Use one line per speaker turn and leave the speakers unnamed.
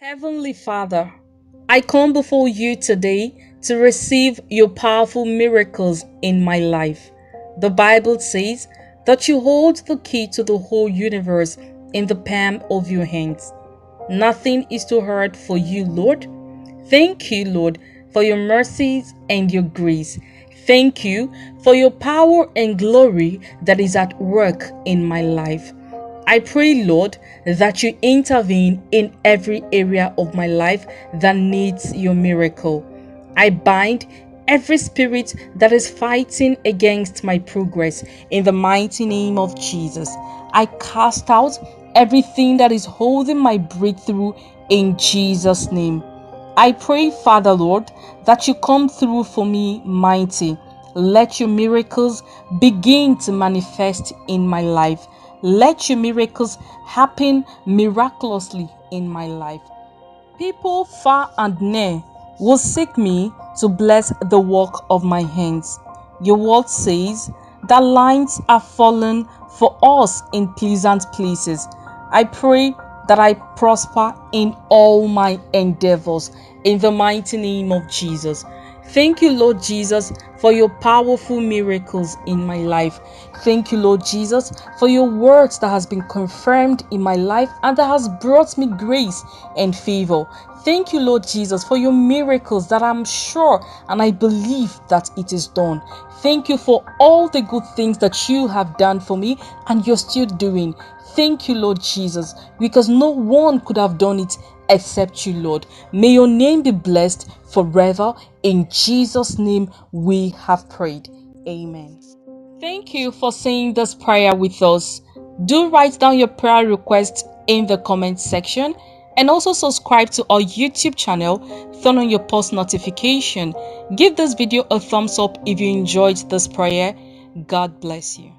Heavenly Father, I come before you today to receive your powerful miracles in my life. The Bible says that you hold the key to the whole universe in the palm of your hands. Nothing is too hard for you, Lord. Thank you, Lord, for your mercies and your grace. Thank you for your power and glory that is at work in my life. I pray, Lord, that you intervene in every area of my life that needs your miracle. I bind every spirit that is fighting against my progress in the mighty name of Jesus. I cast out everything that is holding my breakthrough in Jesus' name. I pray, Father Lord, that you come through for me mighty. Let your miracles begin to manifest in my life. Let your miracles happen miraculously in my life. People far and near will seek me to bless the work of my hands. Your word says that lines are fallen for us in pleasant places. I pray that I prosper in all my endeavors in the mighty name of Jesus. Thank you, Lord Jesus, for your powerful miracles in my life. Thank you, Lord Jesus, for your words that has been confirmed in my life and that has brought me grace and favor. Thank you, Lord Jesus, for your miracles that I'm sure and I believe that it is done. Thank you for all the good things that you have done for me and you're still doing. Thank you, Lord Jesus, because no one could have done it except you, Lord. May your name be blessed forever. In Jesus' name we have prayed. Amen. Thank you for saying this prayer with us. Do write down your prayer request in the comment section and also subscribe to our YouTube channel. Turn on your post notification. Give this video a thumbs up if you enjoyed this prayer. God bless you.